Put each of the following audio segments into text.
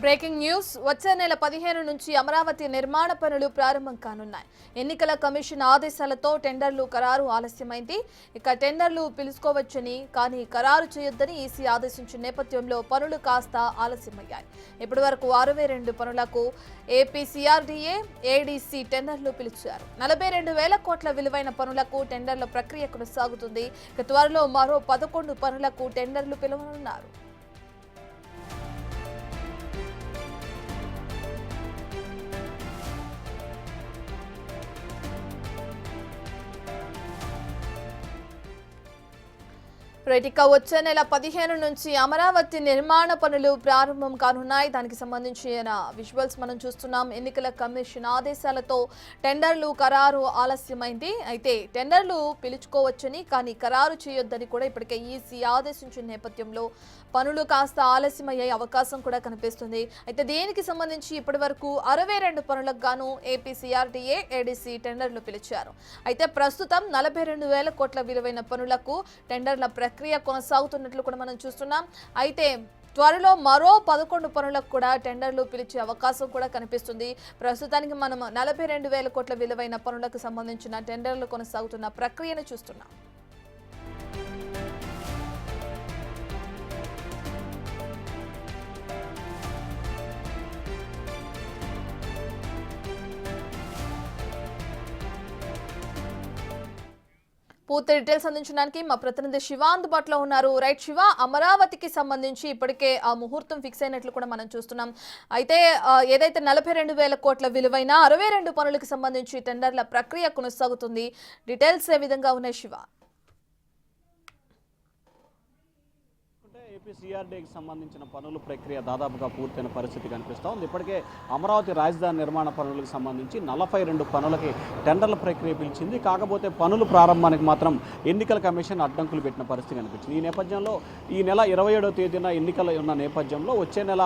Breaking news వచ్చే నెల 15 నుంచి అమరావతి నిర్మాణ పనులు ప్రారంభం కానున్నాయి. ఎన్నికల కమిషన్ ఆదేశాలతో టెండర్లు ఖరారు ఆలస్యమైంది. ఇక టెండర్లు పిలుచుకోవచ్చని కానీ ఖరారు చేయొద్దని ఈసీ ఆదేశించిన నేపథ్యంలో పనులు కాస్త ఆలస్యమయ్యాయి. ఇప్పటివరకు 62 పనులకు ఏపీసీఆర్డీఏ, ఏడీసీ టెండర్లు పిలిచారు. 42,000 కోట్ల విలువైన పనులకు టెండర్ల ప్రక్రియ కొనసాగుతుంది. ఇక త్వరలో మరో 11 పనులకు టెండర్లు పిలవనున్నారు. ఇక వచ్చే నెల 15 నుంచి అమరావతి నిర్మాణ పనులు ప్రారంభం కానున్నాయి. దానికి సంబంధించిన విజువల్స్ మనం చూస్తున్నాం. ఎన్నికల కమిషన్ ఆదేశాలతో టెండర్లు ఖరారు ఆలస్యమైంది. అయితే టెండర్లు పిలుచుకోవచ్చని కానీ ఖరారు చేయొద్దని కూడా ఇప్పటికే ఈసీ ఆదేశించిన నేపథ్యంలో పనులు కాస్త ఆలస్యమయ్యే అవకాశం కూడా కనిపిస్తుంది. అయితే దీనికి సంబంధించి ఇప్పటి వరకు 62 పనులకు గాను ఏపీసీఆర్డీఏ, ఏడీసీ టెండర్లు పిలిచారు. అయితే ప్రస్తుతం 42,000 కోట్ల విలువైన పనులకు టెండర్ల ప్రక్రియ కొనసాగుతున్నట్లు కూడా మనం చూస్తున్నాం. అయితే త్వరలో మరో 11 పనులకు కూడా టెండర్లు పిలిచే అవకాశం కూడా కనిపిస్తుంది. ప్రస్తుతానికి మనం 42,000 కోట్ల విలువైన పనులకు సంబంధించిన టెండర్లు కొనసాగుతున్న ప్రక్రియను చూస్తున్నాం. పూర్తి డీటెయిల్స్ అందించడానికి మా ప్రతినిధి శివ అందుబాటులో ఉన్నారు. రైట్ శివ, అమరావతికి సంబంధించి ఇప్పటికే ఆ ముహూర్తం ఫిక్స్ అయినట్లు కూడా మనం చూస్తున్నాం. అయితే ఏదైతే 42,000 కోట్ల విలువైన 62 పనులకు సంబంధించి టెండర్ల ప్రక్రియ కొనసాగుతుంది. డీటెయిల్స్ ఏ విధంగా ఉన్నాయి శివ? ఏపీసీఆర్డీకి సంబంధించిన పనుల ప్రక్రియ దాదాపుగా పూర్తయిన పరిస్థితి కనిపిస్తూ ఉంది. ఇప్పటికే అమరావతి రాజధాని నిర్మాణ పనులకు సంబంధించి 42 పనులకి టెండర్ల ప్రక్రియ పిలిచింది. కాకపోతే పనుల ప్రారంభానికి మాత్రం ఎన్నికల కమిషన్ అడ్డంకులు పెట్టిన పరిస్థితి కనిపించింది. ఈ నేపథ్యంలో ఈ నెల 27వ తేదీన ఎన్నికలు ఉన్న నేపథ్యంలో వచ్చే నెల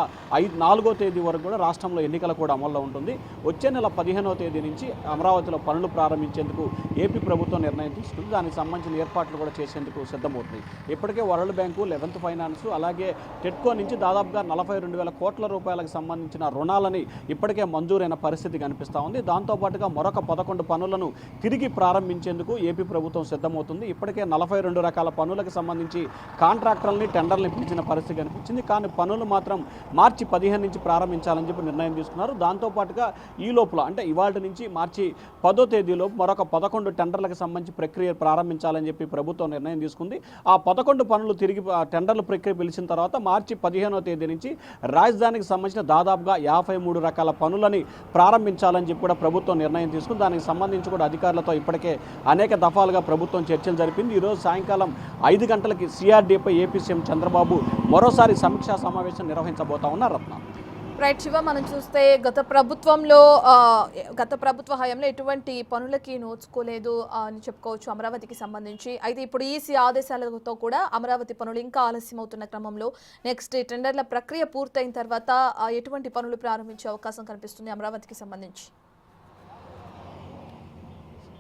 4వ తేదీ వరకు కూడా రాష్ట్రంలో ఎన్నికలు కూడా అమల్లో ఉంటుంది. వచ్చే నెల 15వ తేదీ నుంచి అమరావతిలో పనులు ప్రారంభించేందుకు ఏపీ ప్రభుత్వం నిర్ణయం తీసుకుంది. దానికి సంబంధించిన ఏర్పాట్లు కూడా చేసేందుకు సిద్ధమవుతుంది. ఇప్పటికే వరల్డ్ బ్యాంకు, 11th ఫైనాన్స్ అలాగే టెట్కో నుంచి దాదాపుగా 42,000 కోట్ల రూపాయలకు సంబంధించిన రుణాలని ఇప్పటికే మంజూరైన పరిస్థితి కనిపిస్తూ ఉంది. దాంతోపాటుగా మరొక 11 పనులను తిరిగి ప్రారంభించేందుకు ఏపీ ప్రభుత్వం సిద్ధమవుతుంది. ఇప్పటికే 42 రకాల పనులకు సంబంధించి కాంట్రాక్టర్లని, టెండర్ని పిలిచిన పరిస్థితి కనిపించింది. కానీ పనులు మాత్రం మార్చి 15 నుంచి ప్రారంభించాలని చెప్పి నిర్ణయం తీసుకున్నారు. దాంతోపాటుగా ఈ లోపల అంటే ఇవాళ నుంచి మార్చి 10వ తేదీలోపు మరొక 11 టెండర్లకు సంబంధించి ప్రక్రియ ప్రారంభించాలని చెప్పి ప్రభుత్వం నిర్ణయం తీసుకుంది. ఆ 11 పనులు తిరిగి టెండర్ల ప్రక్రియ పిలిచిన తర్వాత మార్చి 15వ తేదీ నుంచి రాజధానికి సంబంధించిన దాదాపుగా 53 రకాల పనులని ప్రారంభించాలని చెప్పి కూడా ప్రభుత్వం నిర్ణయం తీసుకుంది. దానికి సంబంధించి కూడా అధికారులతో ఇప్పటికే అనేక దఫాలుగా ప్రభుత్వం చర్చలు జరిపింది. ఈరోజు సాయంకాలం 5 గంటలకి సిఆర్డీపై ఏపీ సీఎం చంద్రబాబు మరోసారి సమీక్షా సమావేశం నిర్వహించబోతా ఉన్నారు. రత్న రైట్ శివ, మనం చూస్తే గత ప్రభుత్వ హయాంలో ఎటువంటి పనులకి నోచుకోలేదు అని చెప్పుకోవచ్చు అమరావతికి సంబంధించి. అయితే ఇప్పుడు ఈసీ ఆదేశాలతో కూడా అమరావతి పనులు ఇంకా ఆలస్యం అవుతున్న క్రమంలో నెక్స్ట్ టెండర్ల ప్రక్రియ పూర్తయిన తర్వాత ఎటువంటి పనులు ప్రారంభించే అవకాశం కనిపిస్తుంది అమరావతికి సంబంధించి?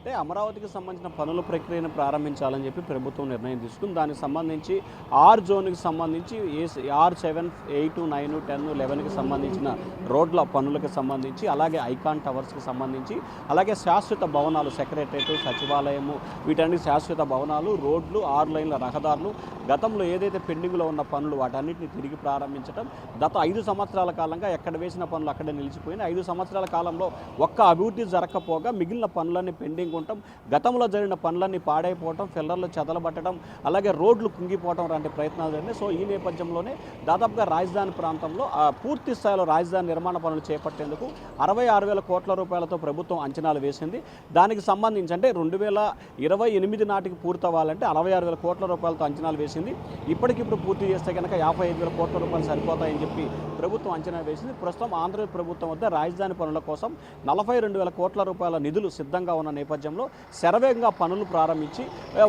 అంటే అమరావతికి సంబంధించిన పనుల ప్రక్రియను ప్రారంభించాలని చెప్పి ప్రభుత్వం నిర్ణయం తీసుకుంది. దానికి సంబంధించి 6 జోన్కి సంబంధించి 7, 8, 9, 10, 11కి సంబంధించిన రోడ్ల పనులకు సంబంధించి అలాగే ఐకాన్ టవర్స్కి సంబంధించి అలాగే శాశ్వత భవనాలు, సెక్రటరేట్, సచివాలయము, వీటన్నిటి శాశ్వత భవనాలు, రోడ్లు, 6 లైన్ల రహదారులు, గతంలో ఏదైతే పెండింగ్లో ఉన్న పనులు వాటన్నిటిని తిరిగి ప్రారంభించడం. గత 5 సంవత్సరాల కాలంగా ఎక్కడ వేసిన పనులు అక్కడే నిలిచిపోయిన 5 సంవత్సరాల కాలంలో ఒక్క అభివృద్ధి జరగకపోగా మిగిలిన పనులన్నీ పెండింగ్ ఉంటాం. గతంలో జరిగిన పనులన్నీ పాడైపోవటం, ఫిల్లర్లు చెదలబట్టడం, అలాగే రోడ్లు కుంగిపోవటం లాంటి ప్రయత్నాలు జరిగినాయి. సో ఈ నేపథ్యంలోనే దాదాపుగా రాజధాని ప్రాంతంలో పూర్తి స్థాయిలో రాజధాని నిర్మాణ పనులు చేపట్టేందుకు 66,000 కోట్ల రూపాయలతో ప్రభుత్వం అంచనాలు వేసింది. దానికి సంబంధించి అంటే 2028 నాటికి పూర్తవ్వాలంటే 66,000 కోట్ల రూపాయలతో అంచనాలు వేసింది. ఇప్పటికిప్పుడు పూర్తి చేస్తే కనుక 55,000 కోట్ల రూపాయలు సరిపోతాయని చెప్పి ప్రభుత్వం అంచనా వేసింది. ప్రస్తుతం ఆంధ్రప్రదేశ్ ప్రభుత్వం వద్ద రాజధాని పనుల కోసం 42,000 కోట్ల రూపాయల నిధులు సిద్ధంగా ఉన్న నేపథ్యం నేపథ్యంలో శరవేగంగా పనులు ప్రారంభించి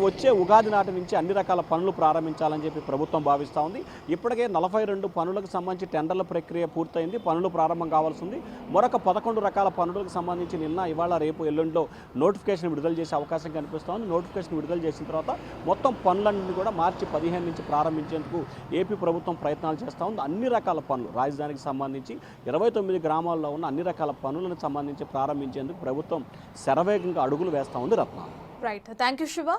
వచ్చే ఉగాది నాటి నుంచి అన్ని రకాల పనులు ప్రారంభించాలని చెప్పి ప్రభుత్వం భావిస్తూ ఉంది. ఇప్పటికే 42 పనులకు సంబంధించి టెండర్ల ప్రక్రియ పూర్తయింది, పనులు ప్రారంభం కావాల్సి ఉంది. మరొక 11 రకాల పనులకు సంబంధించి నిన్న, ఇవాళ, రేపు, ఎల్లుండిలో నోటిఫికేషన్ విడుదల చేసే అవకాశం కనిపిస్తోంది. నోటిఫికేషన్ విడుదల చేసిన తర్వాత మొత్తం పనులన్నింటినీ కూడా మార్చి 15 నుంచి ప్రారంభించేందుకు ఏపీ ప్రభుత్వం ప్రయత్నాలు చేస్తూ ఉంది. అన్ని రకాల పనులు రాజధానికి సంబంధించి 29 గ్రామాల్లో ఉన్న అన్ని రకాల పనులను సంబంధించి ప్రారంభించేందుకు ప్రభుత్వం శరవేగంగా అడుగులు వేస్తూ ఉంది. Ratna. Right, thank you Shiva.